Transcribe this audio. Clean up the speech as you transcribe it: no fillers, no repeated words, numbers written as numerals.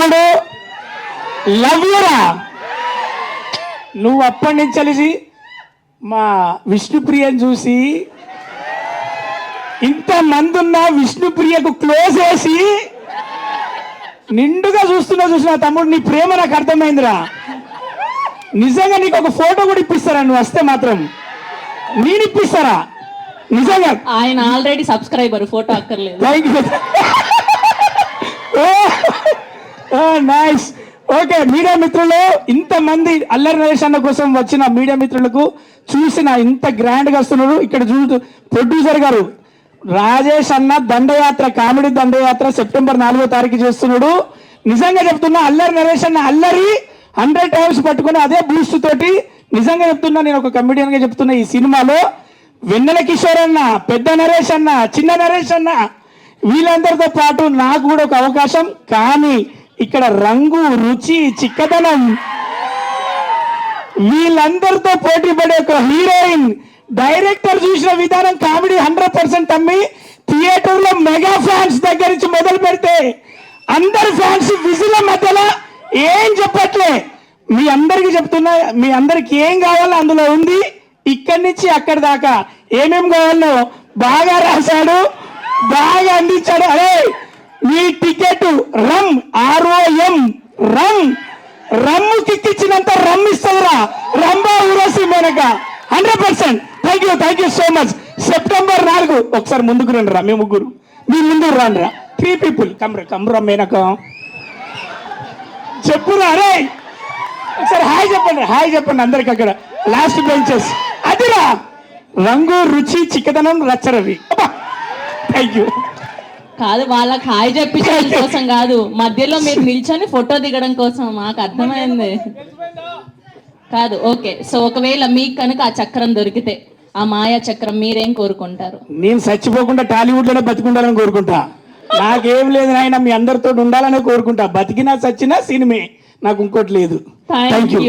తమ్ముడు లవ్ యూరా. నువ్వు అప్పటి నుంచి కలిసి మా విష్ణుప్రియని చూసి ఇంతమంది ఉన్న విష్ణుప్రియకు క్లోజ్ చేసి నిండుగా చూస్తున్నా తమ్ముడు. నీ ప్రేమ నాకు అర్థమైందిరా. నిజంగా నీకు ఒక ఫోటో కూడా ఇప్పిస్తారా నువ్వు వస్తే మాత్రం? నేను ఇప్పిస్తారా నిజంగా? ఆయన ఆల్రెడీ సబ్స్క్రైబర్, ఫోటో అక్కర్లేదు. Thank you. Nice. Okay media మిత్రులు, ఇంతమంది అల్లరి నరేష్ అన్న కోసం వచ్చిన మీడియా మిత్రులకు చూసిన ఇంత గ్రాండ్గా వస్తున్నారు. ఇక్కడ ప్రొడ్యూసర్ గారు రాజేష్ అన్న దండయాత్ర, కామెడీ దండయాత్ర సెప్టెంబర్ 4వ తారీఖు చేస్తున్నాడు. నిజంగా చెప్తున్నా, అల్లరి నరేష్ అన్న అల్లరి 100 టైమ్స్ పట్టుకుని అదే బూస్ట్ తోటి నిజంగా చెప్తున్నా, నేను ఒక కమెడియన్ గా చెప్తున్నా, ఈ సినిమాలో వెన్నెల కిషోర్ అన్న, పెద్ద నరేష్ అన్న, చిన్న నరేష్ అన్న వీళ్ళందరితో పాటు నాకు కూడా ఒక అవకాశం. కానీ ఇక్కడ రంగు, రుచి, చిక్కదనం వీళ్ళందరితో పోటీ పడే ఒక హీరోయిన్, డైరెక్టర్ చూసిన విధానం కామెడీ 100% అమ్మి థియేటర్ లో మెగా ఫ్యాన్స్ దగ్గర నుంచి మొదలు పెడితే అందరు ఫ్యాన్స్ విజిల మధ్యలో ఏం చెప్పట్లే. మీ అందరికి చెప్తున్నా, మీ అందరికి ఏం కావాలో అందులో ఉంది. ఇక్కడి నుంచి అక్కడి దాకా ఏమేం కావాలో బాగా రాశాడు, బాగా అందించాడు. అరే మీ ticket rum ROM rum, rum కిక్కిచ్చినంత రమ్ ఇస్తుందిరా రంభా ఊరసి Menaka 100%. Thank you so much. September 4 ఒకసారి ముందుకు రండి రా, మీ ముగ్గురు మీ ముందు రండి రా. 3 people కమ్రా మేనక చెప్పురా. అరే ఒకసారి హాయ్ చెప్పండి అందరికి అక్కడ లాస్ట్ బెంచెస్. అదిరా రంగు, రుచి, చిక్కదనం, రచ్చరవి. Thank you. కాదు, వాళ్ళకి హాయ్ చెప్పించడం కోసం కాదు, మధ్యలో మీరు నిల్చొని ఫోటో దిగడం కోసం. మాకు అర్థమైంది కాదు. ఓకే, సో ఒకవేళ మీకు కనుక ఆ చక్రం దొరికితే, ఆ మాయా చక్రం, మీరేం కోరుకుంటారు? నేను చచ్చిపోకుండా టాలీవుడ్ లోనే బతికుండాలని కోరుకుంటా. నాకేం లేదు నాయన, మీ అందరితో ఉండాలని కోరుకుంటా. బతికినా చచ్చినా సినిమే, నాకు ఇంకోటి లేదు. Thank you.